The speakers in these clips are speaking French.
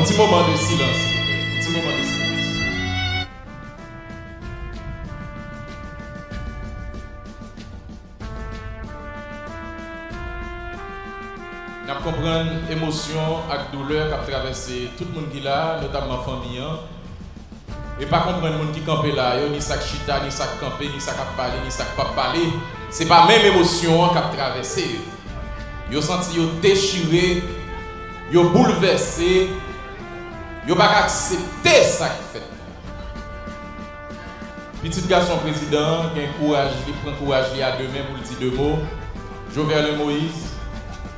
petit moment de silence, s'il vous plaît. Un petit moment de silence. Nous comprenons l'émotion et la douleur qui a traversé tout le monde qui est là, notamment la famille. Et pas comprendre le monde qui campe là, ni ça chita, ni ça camper, ni ça parler, ni ça pas parler. C'est pas la même émotion qui a traversé. Yo senti yo déchiré, yo bouleversé, yo pas accepter ça qui fait. Petit garçon président, qui a courage, il prend courage à deux mains pour dire deux mots. Jovenel Moïse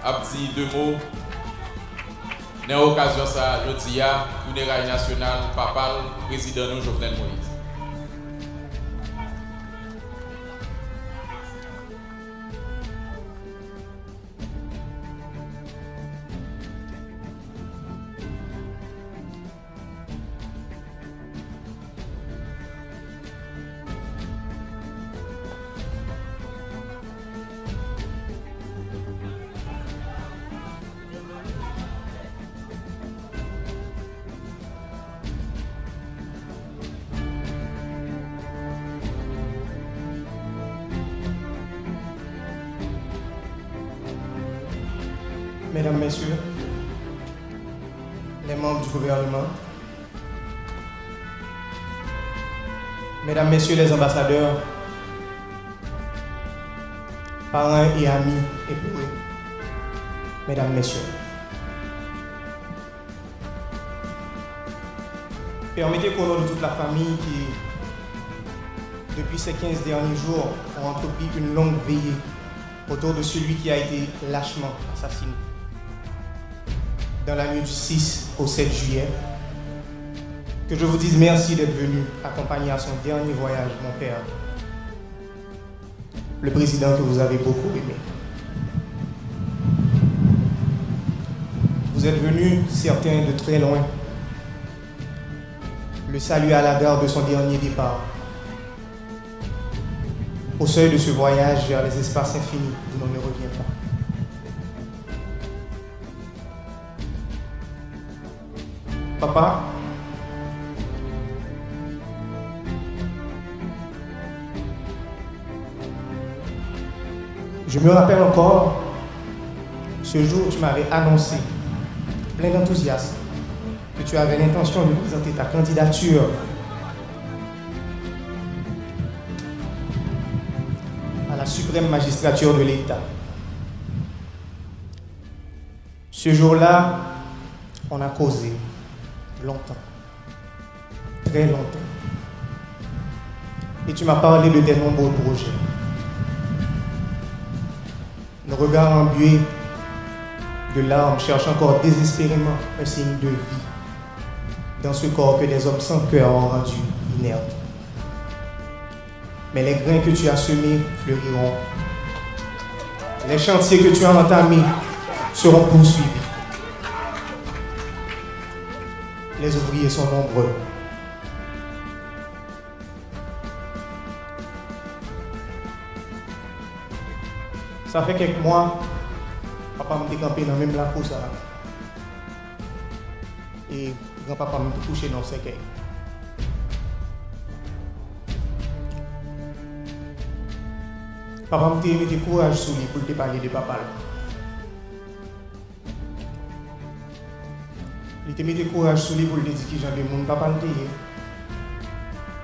a dit deux mots. Dans l'occasion ça, je dis à funérailles nationales, papa, président nous Jovenel Moïse. Mesdames, Messieurs, les membres du gouvernement, Mesdames, Messieurs les ambassadeurs, parents et amis époux, Mesdames, Messieurs, permettez qu'au nom de toute la famille qui, depuis ces 15 derniers jours, ont entrepris une longue veillée autour de celui qui a été lâchement assassiné dans la nuit du 6 au 7 juillet, que je vous dise merci d'être venu accompagner à son dernier voyage mon père, le président que vous avez beaucoup aimé. Vous êtes venus, certains de très loin, le saluer à la gare de son dernier départ, au seuil de ce voyage vers les espaces infinis d'où l'on ne revient pas. Papa, je me rappelle encore ce jour où tu m'avais annoncé, plein d'enthousiasme, que tu avais l'intention de présenter ta candidature à la suprême magistrature de l'État. Ce jour-là, on a causé longtemps, très longtemps. Et tu m'as parlé de tes nombreux projets. Nos regards embués de larmes cherchent encore désespérément un signe de vie dans ce corps que des hommes sans cœur ont rendu inerte. Mais les grains que tu as semés fleuriront. Les chantiers que tu as entamés seront poursuivis. Les ouvriers sont nombreux. Ça fait quelques mois, papa m'a décampé dans même la course. Et grand-papa m'a couché dans le cercueil. Papa m'a mis du courage sur lui pour te parler de papa. Il te mis du courage sur lui pour te dire qui j'en ai mon papa le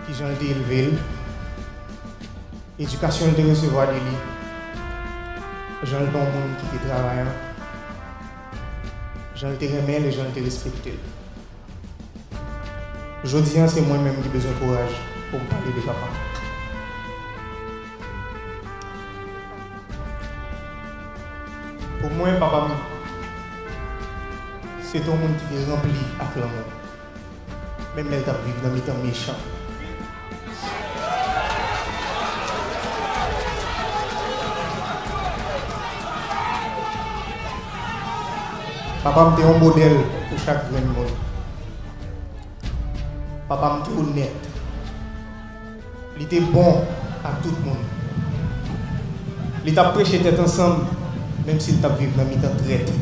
qui j'en ai élevé. Éducation de recevoir de lui. J'en ai don monde qui te travaille. J'en ai remis et j'en ai respecté. Aujourd'hui, c'est moi-même qui ai besoin de courage pour me parler de papa. Pour moi, papa, c'est ton monde qui est rempli avec l'amour. Même elle t'a vécu dans mes temps méchants. Papa était un modèle pour chaque grand monde. Papa était honnête. Il était bon à tout le monde. Il t'a prêché tête ensemble, même s'il t'a vécu dans mes temps traite.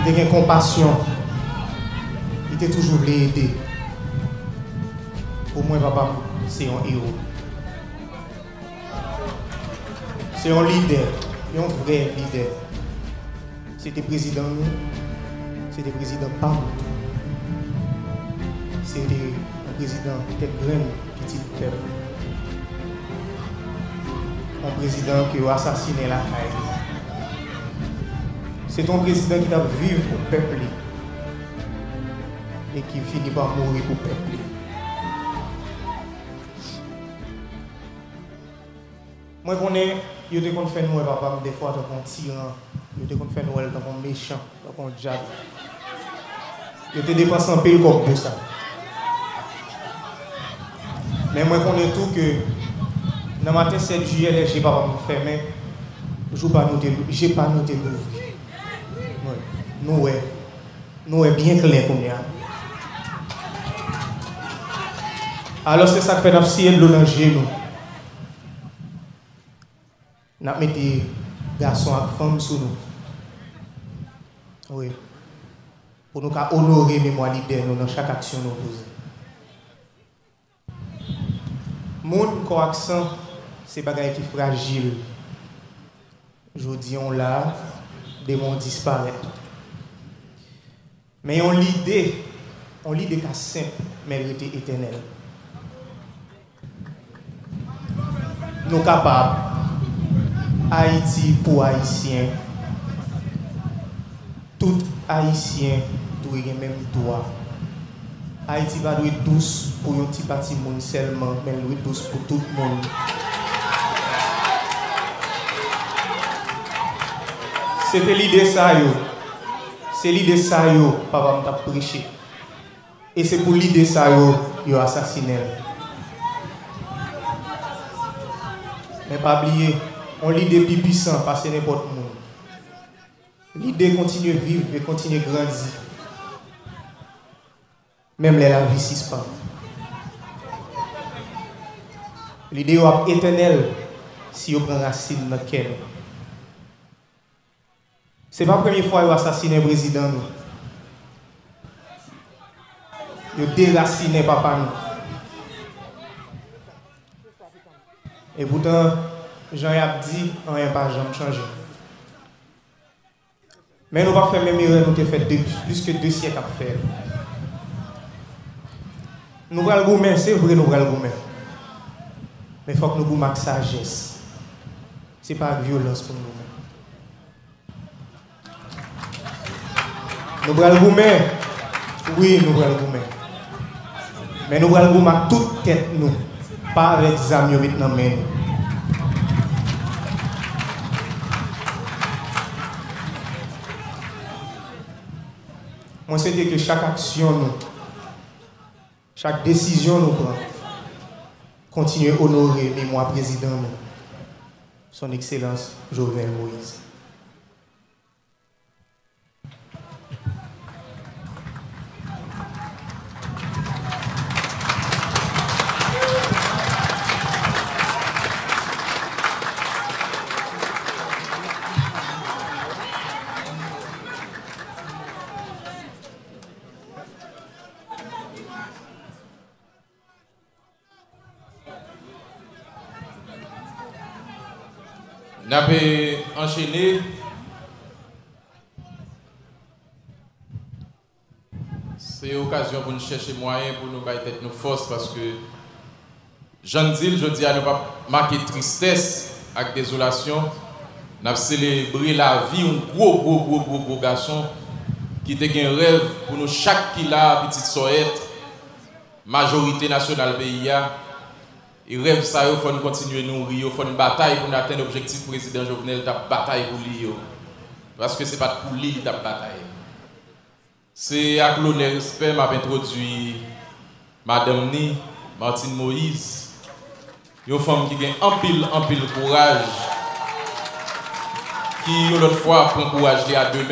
il était compassion, il était toujours voulu aider. Pour moi, papa, c'est un héros. C'est un leader, un vrai leader. C'était président nous, c'était président pas nous. C'était un président qui était grand, petit peuple. Un président qui a assassiné la haine. C'est un président qui a vécu pour le peuple et qui finit par mourir pour le peuple. Moi, je connais, je te faire nous, papa, des fois, comme un tyran, je te faire nous, comme un méchant, comme un diable. Je te dépense un peu comme pour ça. Mais moi, je connais tout que dans le matin 7 juillet, je n'ai pas fermé, je n'ai pas noté l'ouvrir. Nous est bien clair comme ça. Alors c'est ça que fait d'abscier de l'eau dans le genou. Nous mettons des garçons et femmes sur nous. Oui. Pour nous honorer la mémoire leader dans chaque action nous posons. Mon accent, c'est des choses qui sont fragiles. Je dis on là, des mondes disparaître. Mais on l'idée qui est simple, mais elle était éternelle. Nous sommes capables, Haïti pour Haïtiens, tout Haïtien doit avoir le même droit. Haïti va être douce pour un petit parti monde seulement, mais elle doit être douce pour tout le monde. C'était l'idée ça, c'est l'idée ça, papa m'a prêché. Et c'est pour l'idée ça, il a assassiné. Mais pas oublier, on l'idée plus puissant, parce que n'importe où. L'idée continue à vivre et continue à grandir. Même les la vie pas. L'idée est éternelle si on prend racine dans laquelle. Ce n'est pas la première fois qu'il a assassiné le président. Il a déraciné papa. Et pourtant, Jean-Yves dit, rien n'a pas changé. Mais nous ne pouvons pas faire même erreur nous avons fait plus que 2 siècles à faire. Nous allons le gourmet, c'est vrai, nous allons le gourmet. Mais il faut que nous gourmet avec sagesse. Ce n'est pas avec violence pour nous. Nous allons le gourmet. Oui, nous allons le gourmet. Mais nous allons le gourmet avec toute tête, nous. Pas avec des amis maintenant. Moi, c'est que chaque action, nous, chaque décision, nous prend, continue à honorer le mémoire président, nous, son Excellence Jovenel Moïse. Nous avons enchaîné. C'est l'occasion pour nous chercher moyens pour nous battre nos forces parce que Jean Dil, je dis à ne pas marquer tristesse avec désolation. Nous avons célébré la vie d'un gros garçon qui était un rêve pour nous chaque qui l'a petite soette, majorité nationale pays. Et rêve ça, il faut continuer à nourrir, il faut une bataille pour atteindre l'objectif président Jovenel, la bataille pour lui. Parce que ce n'est pas pour lui la bataille. C'est avec l'honneur et respect que m'a introduit Madame Ni, Martine Moïse, une femme qui a un pile courage, qui, une autre fois, prend courage à demain.